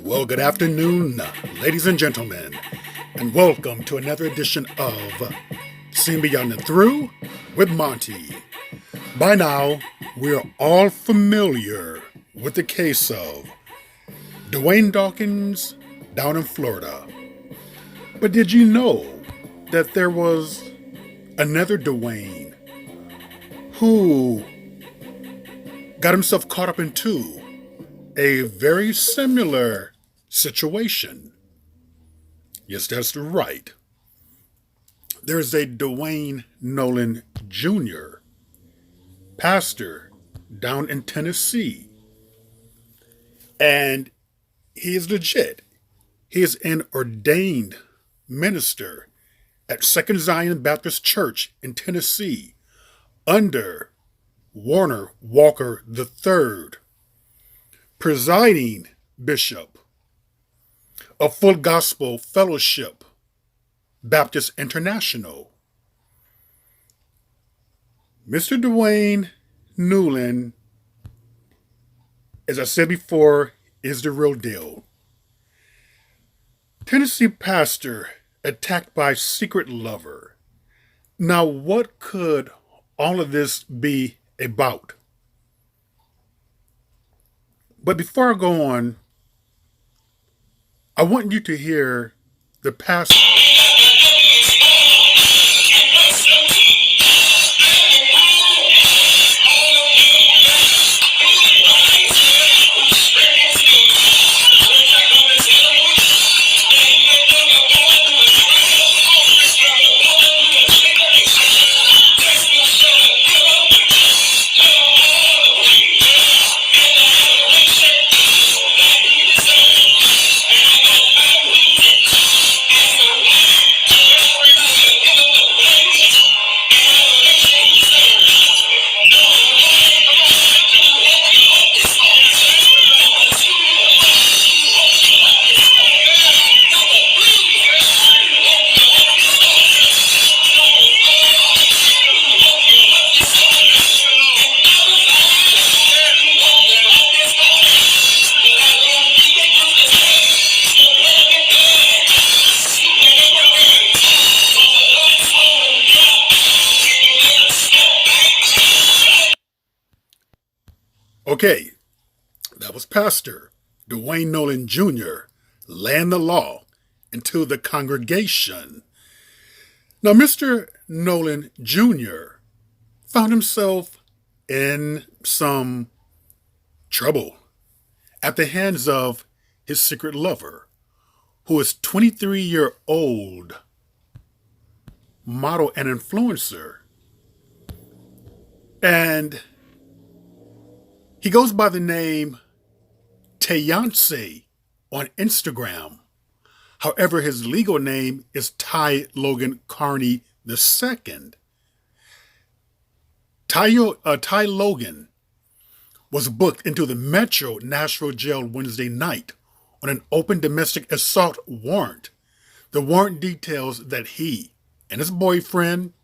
Well, good afternoon, ladies and gentlemen, and welcome to another edition of Seen Beyond and Through with Monty. By now, we're all familiar with the case of Dwayne Dawkins down in Florida. But did you know that there was another Dwayne who got himself caught up into a very similar situation? Yes, that's right. There's a Dwayne Nolan Jr., pastor down in Tennessee. And he is legit. He is an ordained minister at Second Zion Baptist Church in Tennessee under Warner Walker III, presiding bishop of Full Gospel Fellowship Baptist International. Mr. Dwayne Nolan, as I said before, is the real deal. Tennessee pastor attacked by secret lover. Now, what could all of this be about? But before I go on, I want you to hear the pastor. Okay, that was Pastor Dwayne Nolan Jr. laying the law into the congregation. Now, Mr. Nolan Jr. found himself in some trouble at the hands of his secret lover, who is 23-year-old model and influencer. And he goes by the name Tayance on Instagram. However, his legal name is Ty Logan Carney II. Ty Logan was booked into the Metro Nashville jail Wednesday night on an open domestic assault warrant. The warrant details that he and his boyfriend,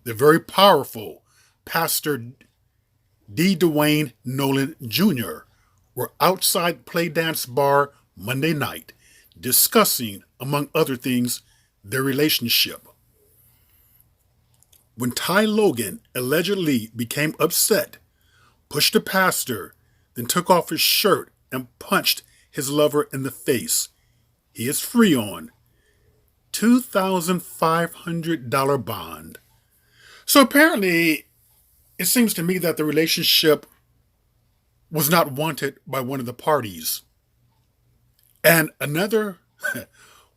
the very powerful Pastor Dwayne Nolan Jr., were outside Play Dance Bar Monday night, discussing, among other things, their relationship. When Ty Logan allegedly became upset, pushed the pastor, then took off his shirt and punched his lover in the face, he is free on $2,500 bond. So apparently, it seems to me that the relationship was not wanted by one of the parties. And another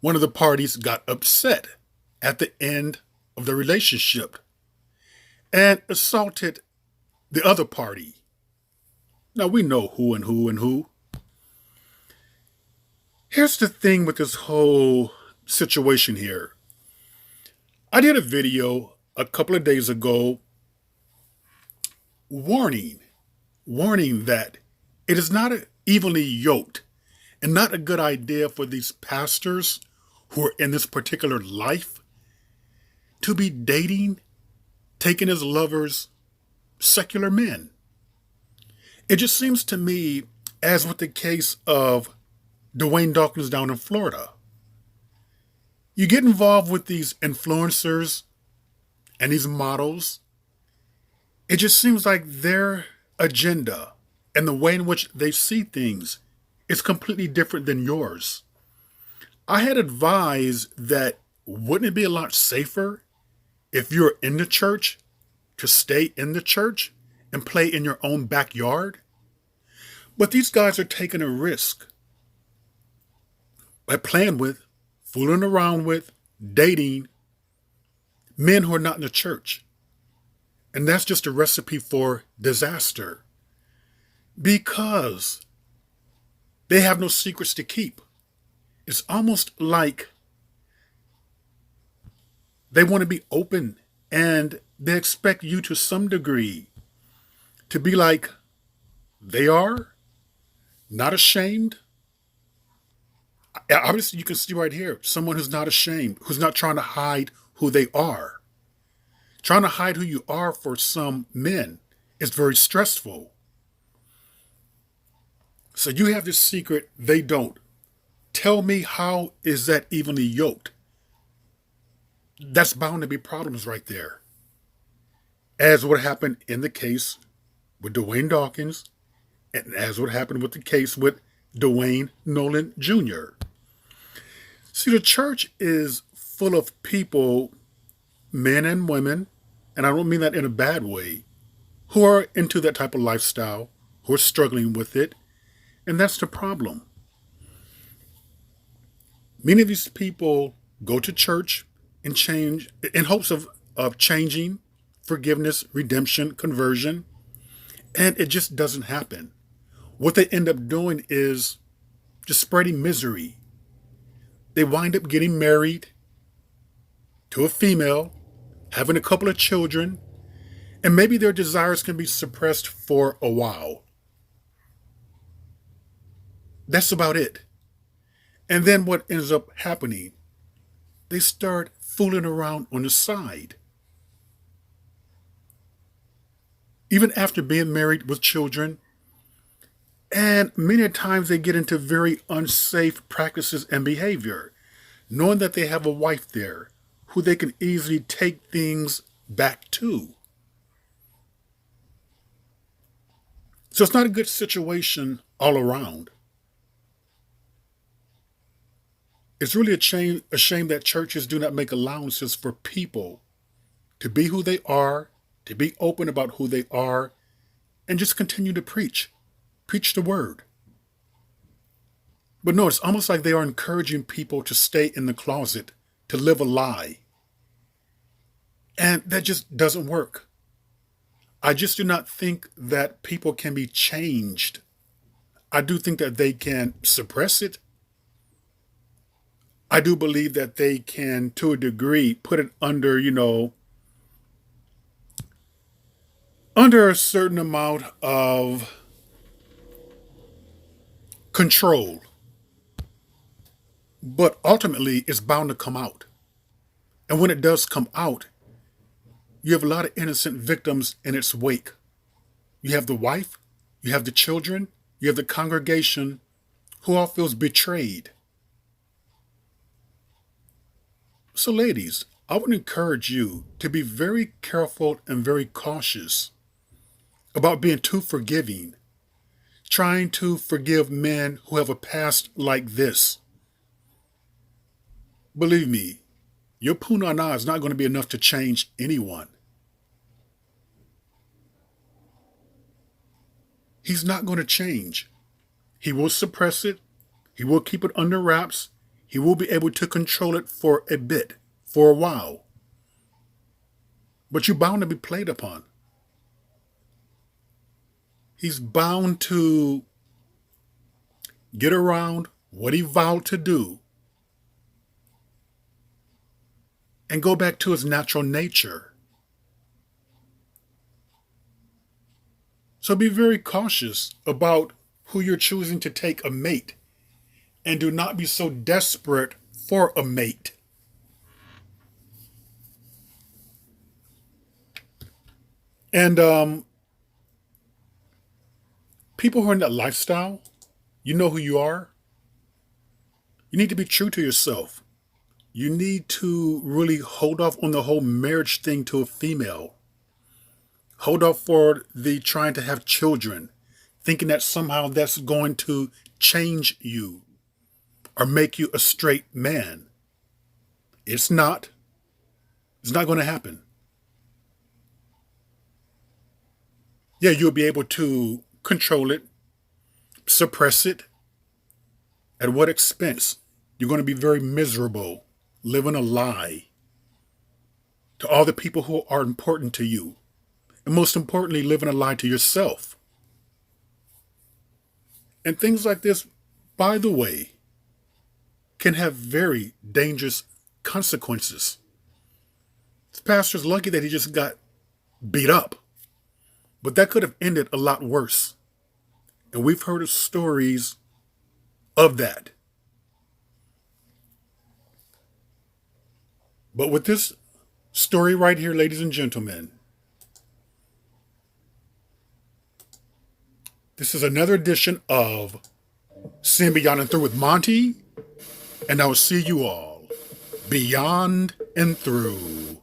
one of the parties got upset at the end of the relationship and assaulted the other party. Now we know who and who and who. Here's the thing with this whole situation here. I did a video a couple of days ago warning that it is not evenly yoked and not a good idea for these pastors who are in this particular life to be dating, taking as lovers, secular men. It just seems to me, as with the case of Dwayne Dawkins down in Florida. You get involved with these influencers and these models, it just seems like their agenda and the way in which they see things is completely different than yours. I had advised that wouldn't it be a lot safer if you're in the church to stay in the church and play in your own backyard? But these guys are taking a risk by playing with, fooling around with, dating men who are not in the church. And that's just a recipe for disaster because they have no secrets to keep. It's almost like they want to be open and they expect you to some degree to be like they are, not ashamed. Obviously, you can see right here someone who's not ashamed, who's not trying to hide who they are. Trying to hide who you are for some men is very stressful. So you have this secret, they don't. Tell me, how is that evenly yoked? That's bound to be problems right there. As what happened in the case with Dwayne Dawkins, and as what happened with the case with Dwayne Nolan Jr. See, the church is full of people, men and women, and I don't mean that in a bad way, who are into that type of lifestyle, who are struggling with it, and that's the problem. Many of these people go to church and change in hopes of changing, forgiveness, redemption, conversion, and it just doesn't happen. What they end up doing is just spreading misery. They wind up getting married to a female, having a couple of children, and maybe their desires can be suppressed for a while. That's about it. And then what ends up happening? They start fooling around on the side. Even after being married with children, and many times they get into very unsafe practices and behavior, knowing that they have a wife there who they can easily take things back to. So it's not a good situation all around. It's really a shame that churches do not make allowances for people to be who they are, to be open about who they are, and just continue to preach. Preach the word. But no, it's almost like they are encouraging people to stay in the closet, to live a lie. And that just doesn't work. I just do not think that people can be changed. I do think that they can suppress it. I do believe that they can, to a degree, put it under, under a certain amount of control. But ultimately, it's bound to come out. And when it does come out, you have a lot of innocent victims in its wake. You have the wife, you have the children, you have the congregation who all feels betrayed. So ladies, I would encourage you to be very careful and very cautious about being too forgiving, trying to forgive men who have a past like this. Believe me, your punana is not going to be enough to change anyone. He's not going to change. He will suppress it. He will keep it under wraps. He will be able to control it for a bit, for a while. But you're bound to be played upon. He's bound to get around what he vowed to do and go back to his natural nature. So be very cautious about who you're choosing to take a mate, and do not be so desperate for a mate. And people who are in that lifestyle, you know who you are. You need to be true to yourself. You need to really hold off on the whole marriage thing to a female. Hold off for the trying to have children, thinking that somehow that's going to change you or make you a straight man. It's not. It's not going to happen. Yeah, you'll be able to control it, suppress it. At what expense? You're going to be very miserable, living a lie to all the people who are important to you. And most importantly, living a lie to yourself. And things like this, by the way, can have very dangerous consequences. This pastor's lucky that he just got beat up. But that could have ended a lot worse. And we've heard of stories of that. But with this story right here, ladies and gentlemen, this is another edition of Seeing Beyond and Through with Monty, and I will see you all beyond and through.